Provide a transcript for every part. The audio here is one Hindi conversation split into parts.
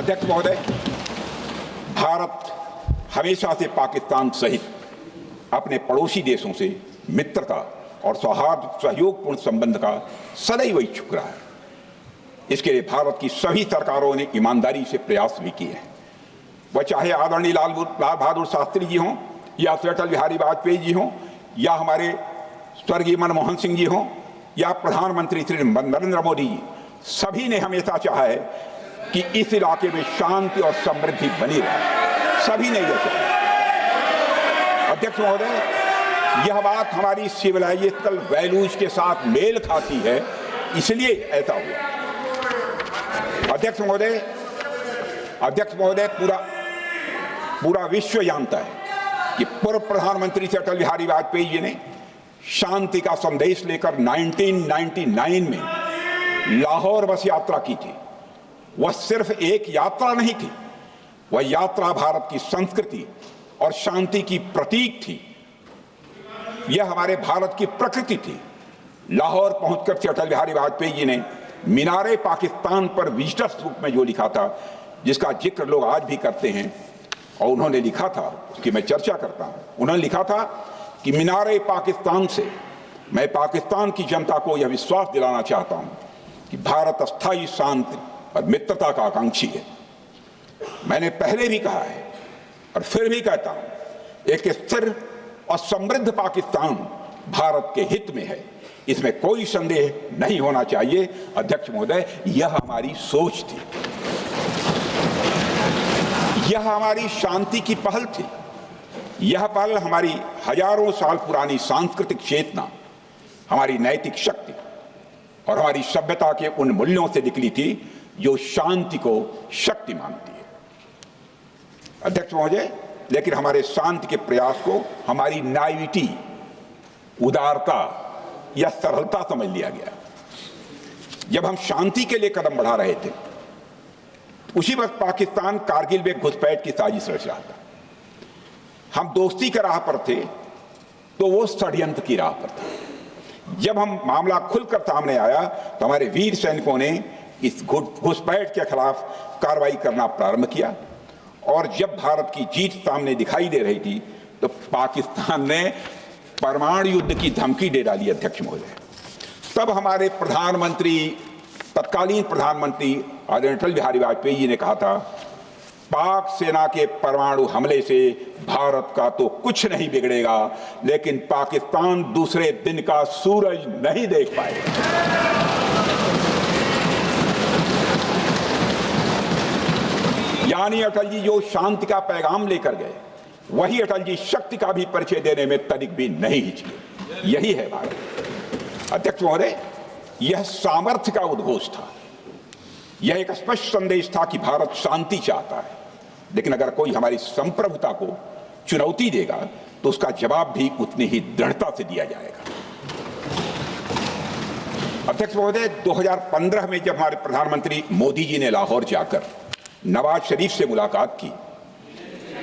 अध्यक्ष महोदय, भारत हमेशा से पाकिस्तान सहित अपने पड़ोसी देशों से मित्रता और सौहार्द सहयोगपूर्ण संबंध का सदैव इच्छुक रहा है। इसके लिए भारत की सभी सरकारों ने ईमानदारी से प्रयास भी किए हैं। वह चाहे आदरणीय लाल बहादुर शास्त्री जी हों, या अटल बिहारी वाजपेयी जी हों, या हमारे स्वर्गीय मनमोहन सिंह जी हों, या प्रधानमंत्री श्री नरेंद्र मोदी जी, सभी ने हमेशा चाहा है कि इस इलाके में शांति और समृद्धि बनी रहे। सभी ने यह चाहा। अध्यक्ष महोदय, यह बात हमारी सिविलाइजेशनल वैल्यूज के साथ मेल खाती है, इसलिए ऐसा हुआ। अध्यक्ष महोदय, पूरा विश्व जानता है कि पूर्व प्रधानमंत्री श्री अटल बिहारी वाजपेयी जी ने शांति का संदेश लेकर 1999 में लाहौर बस यात्रा की थी। वह सिर्फ एक यात्रा नहीं थी, वह यात्रा भारत की संस्कृति और शांति की प्रतीक थी। यह हमारे भारत की प्रकृति थी। लाहौर पहुंचकर श्री अटल बिहारी वाजपेयी जी ने मीनारे पाकिस्तान पर विजिटर्स रूप में जो लिखा था, जिसका जिक्र लोग आज भी करते हैं, और उन्होंने लिखा था, उसकी मैं चर्चा करता हूं। उन्होंने लिखा था कि मीनारे पाकिस्तान से मैं पाकिस्तान की जनता को यह विश्वास दिलाना चाहता हूं कि भारत अस्थायी शांति और मित्रता का आकांक्षी है। मैंने पहले भी कहा है और फिर भी कहता हूं, एक स्थिर और समृद्ध पाकिस्तान भारत के हित में है, इसमें कोई संदेह नहीं होना चाहिए। अध्यक्ष महोदय, यह हमारी सोच थी, यह हमारी शांति की पहल थी। यह पहल हमारी हजारों साल पुरानी सांस्कृतिक चेतना, हमारी नैतिक शक्ति और हमारी सभ्यता के उन मूल्यों से निकली थी जो शांति को शक्ति मानती है। अध्यक्ष महोदय, लेकिन हमारे शांति के प्रयास को हमारी नाइविटी, उदारता या सरलता समझ लिया गया। जब हम शांति के लिए कदम बढ़ा रहे थे, उसी वक्त पाकिस्तान कारगिल में घुसपैठ की साजिश रच रहा था। हम दोस्ती के राह पर थे तो वो षड्यंत्र की राह पर थे। जब हम मामला खुलकर सामने आया तो हमारे वीर सैनिकों ने इस घुसपैठ के खिलाफ कार्रवाई करना प्रारंभ किया, और जब भारत की जीत सामने दिखाई दे रही थी तो पाकिस्तान ने परमाणु युद्ध की धमकी दे डाली। अध्यक्ष महोदय, तब हमारे तत्कालीन प्रधानमंत्री आदरणीय अटल बिहारी वाजपेयी जी ने कहा था, पाक सेना के परमाणु हमले से भारत का तो कुछ नहीं बिगड़ेगा, लेकिन पाकिस्तान दूसरे दिन का सूरज नहीं देख पाएगा। यानी अटल जी जो शांति का पैगाम लेकर गए, वही अटल जी शक्ति का भी परिचय देने में तनिक भी नहीं हिचके। यही है भारत। अध्यक्ष महोदय, यह सामर्थ्य का उद्घोष था। यह एक स्पष्ट संदेश था कि भारत शांति चाहता है, लेकिन अगर कोई हमारी संप्रभुता को चुनौती देगा तो उसका जवाब भी उतनी ही दृढ़ता से दिया जाएगा। अध्यक्ष महोदय, 2015 में जब हमारे प्रधानमंत्री मोदी जी ने लाहौर जाकर नवाज शरीफ से मुलाकात की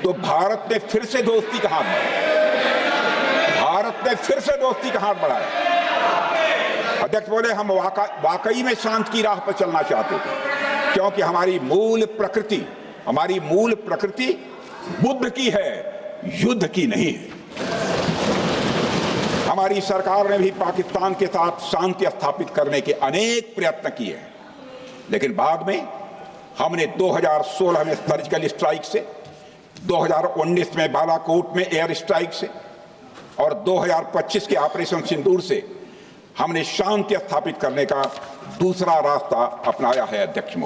तो भारत ने फिर से दोस्ती का हाथ बढ़ाया। अध्यक्ष महोदय, हम वाकई में शांति की राह पर चलना चाहते थे, क्योंकि हमारी मूल प्रकृति बुद्ध की है, युद्ध की नहीं है। हमारी सरकार ने भी पाकिस्तान के साथ शांति स्थापित करने के अनेक प्रयत्न किए हैं, लेकिन बाद में हमने 2016 में सर्जिकल स्ट्राइक से, 2019 में बालाकोट में एयर स्ट्राइक से और 2025 के ऑपरेशन सिंदूर से हमने शांति स्थापित करने का दूसरा रास्ता अपनाया है। अध्यक्ष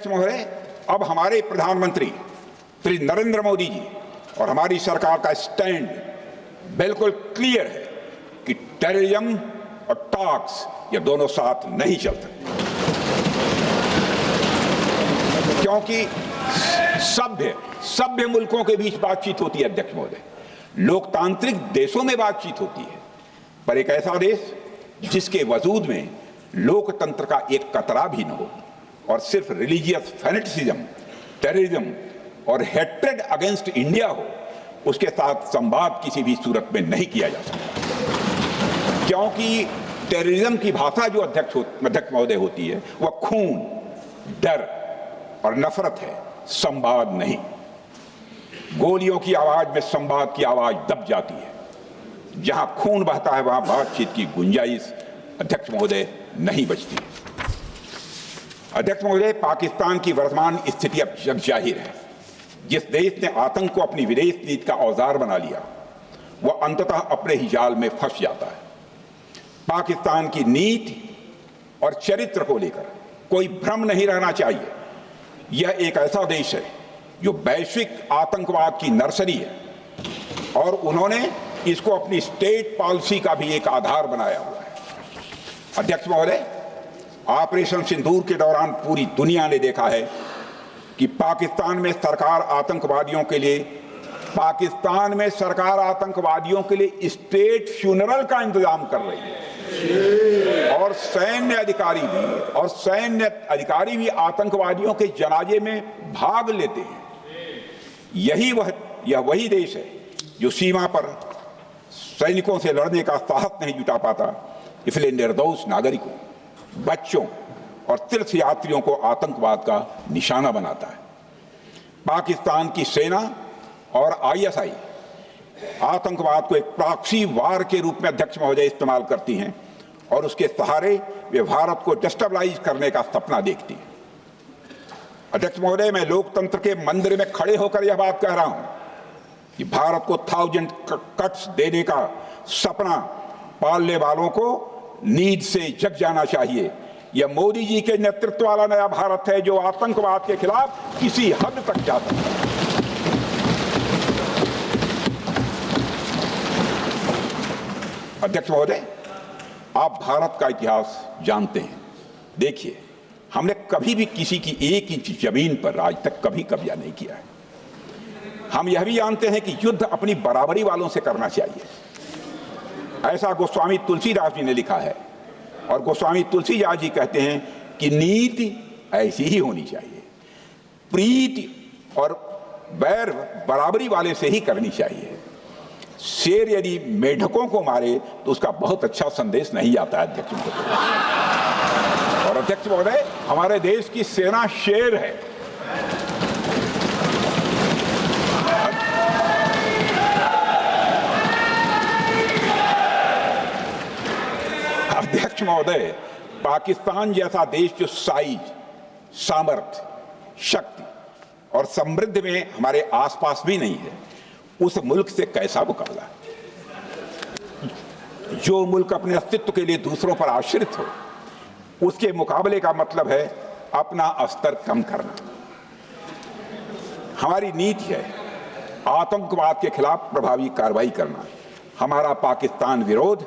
महोदय, अब हमारे प्रधानमंत्री श्री नरेंद्र मोदी जी और हमारी सरकार का स्टैंड बिल्कुल क्लियर है कि टेररिज्म और टॉक्स ये दोनों साथ नहीं चल सकते, क्योंकि सभ्य मुल्कों के बीच बातचीत होती है। अध्यक्ष महोदय, लोकतांत्रिक देशों में बातचीत होती है, पर एक ऐसा देश जिसके वजूद में लोकतंत्र का एक कतरा भी न हो और सिर्फ रिलीजियस फैनेटिसिज्म, टेररिज्म और हेट्रेड अगेंस्ट इंडिया हो, उसके साथ संवाद किसी भी सूरत में नहीं किया जा सकता। क्योंकि टेररिज्म की भाषा जो अध्यक्ष महोदय होती है, वह खून, डर और नफरत है, संवाद नहीं। गोलियों की आवाज में संवाद की आवाज दब जाती है। जहां खून बहता है वहां बातचीत की गुंजाइश, अध्यक्ष महोदय, नहीं बचती। अध्यक्ष महोदय, पाकिस्तान की वर्तमान स्थिति अब जग जाहिर है। जिस देश ने आतंक को अपनी विदेश नीति का औजार बना लिया, वह अंततः अपने ही जाल में फंस जाता है। पाकिस्तान की नीति और चरित्र को लेकर कोई भ्रम नहीं रहना चाहिए। यह एक ऐसा देश है जो वैश्विक आतंकवाद की नर्सरी है और उन्होंने इसको अपनी स्टेट पॉलिसी का भी एक आधार बनाया हुआ है। अध्यक्ष महोदय, ऑपरेशन सिंदूर के दौरान पूरी दुनिया ने देखा है कि पाकिस्तान में सरकार आतंकवादियों के लिए स्टेट फ्यूनरल का इंतजाम कर रही है और सैन्य अधिकारी भी आतंकवादियों के जनाजे में भाग लेते हैं। यह वही देश है जो सीमा पर सैनिकों से लड़ने का साहस नहीं जुटा पाता, इसलिए निर्दोष नागरिकों, बच्चों और तीर्थयात्रियों को आतंकवाद का निशाना बनाता है। पाकिस्तान की सेना और आईएसआई आतंकवाद को एक प्रॉक्सी वार के रूप में अध्यक्ष महोदय इस्तेमाल करती हैं और उसके सहारे वे भारत को डिस्टेबलाइज करने का सपना देखती हैं। अध्यक्ष महोदय, मैं लोकतंत्र के मंदिर में खड़े होकर यह बात कह रहा हूं कि भारत को 1000 कट्स देने का सपना पालने वालों को नींद से जग जाना चाहिए। यह मोदी जी के नेतृत्व वाला नया भारत है जो आतंकवाद के खिलाफ किसी हद तक जा सकता है। अध्यक्ष महोदय, आप भारत का इतिहास जानते हैं। देखिए, हमने कभी भी किसी की 1 इंच जमीन पर आज तक कभी कब्जा नहीं किया है। हम यह भी जानते हैं कि युद्ध अपनी बराबरी वालों से करना चाहिए। ऐसा गोस्वामी तुलसीदास जी ने लिखा है और गोस्वामी तुलसीदास जी कहते हैं कि नीति ऐसी ही होनी चाहिए। प्रीति और बैर बराबरी वाले से ही करनी चाहिए। शेर यदि मेढकों को मारे तो उसका बहुत अच्छा संदेश नहीं आता है अध्यक्ष महोदय। और अध्यक्ष महोदय, हमारे देश की सेना शेर है। अध्यक्ष महोदय, पाकिस्तान जैसा देश जो साइज, सामर्थ्य, शक्ति और समृद्धि में हमारे आसपास भी नहीं है, उस मुल्क से कैसा मुकाबला? जो मुल्क अपने अस्तित्व के लिए दूसरों पर आश्रित हो, उसके मुकाबले का मतलब है अपना स्तर कम करना। हमारी नीति है आतंकवाद के खिलाफ प्रभावी कार्रवाई करना। हमारा पाकिस्तान विरोध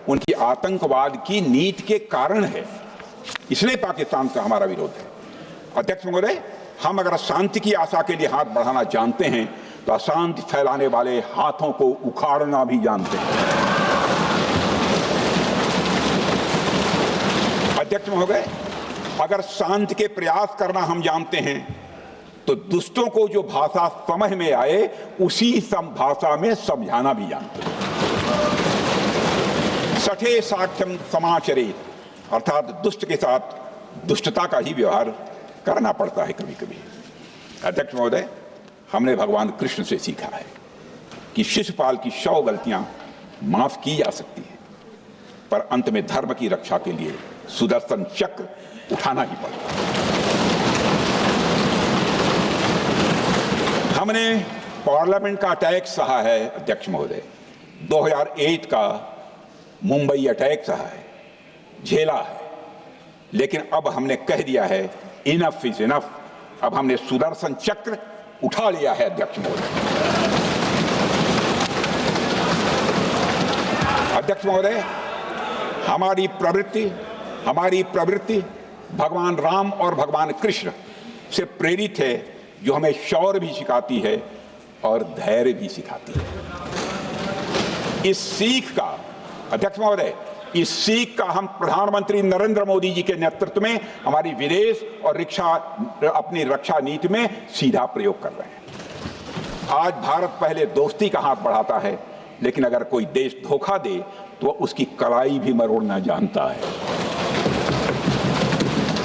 उनकी आतंकवाद की नीति के कारण है, इसलिए पाकिस्तान का हमारा विरोध है। अध्यक्ष महोदय, हम अगर शांति की आशा के लिए हाथ बढ़ाना जानते हैं तो अशांति फैलाने वाले हाथों को उखाड़ना भी जानते हैं। अध्यक्ष महोदय, अगर शांति के प्रयास करना हम जानते हैं तो दुष्टों को जो भाषा समझ में आए उसी भाषा में समझाना भी जानते हैं। सठे साक्ष्यम समाचरित, अर्थात दुष्ट के साथ दुष्टता का ही व्यवहार करना पड़ता है कभी कभी। अध्यक्ष महोदय, हमने भगवान कृष्ण से सीखा है कि शिशुपाल की 100 गलतियां माफ की जा सकती हैं, पर अंत में धर्म की रक्षा के लिए सुदर्शन चक्र उठाना ही पड़ता है। हमने पार्लियामेंट का अटैक सहा है अध्यक्ष महोदय, 2008 का मुंबई अटैक सहा है, झेला है, लेकिन अब हमने कह दिया है इनफ इज इनफ। अब हमने सुदर्शन चक्र उठा लिया है अध्यक्ष महोदय। अध्यक्ष महोदय, हमारी प्रवृत्ति भगवान राम और भगवान कृष्ण से प्रेरित है, जो हमें शौर्य भी सिखाती है और धैर्य भी सिखाती है। इस सीख का अध्यक्ष महोदय, इस सीख का हम प्रधानमंत्री नरेंद्र मोदी जी के नेतृत्व में हमारी विदेश और अपनी रक्षा नीति में सीधा प्रयोग कर रहे हैं। आज भारत पहले दोस्ती का हाथ बढ़ाता है, लेकिन अगर कोई देश धोखा दे तो उसकी कलाई भी मरोड़ना जानता है।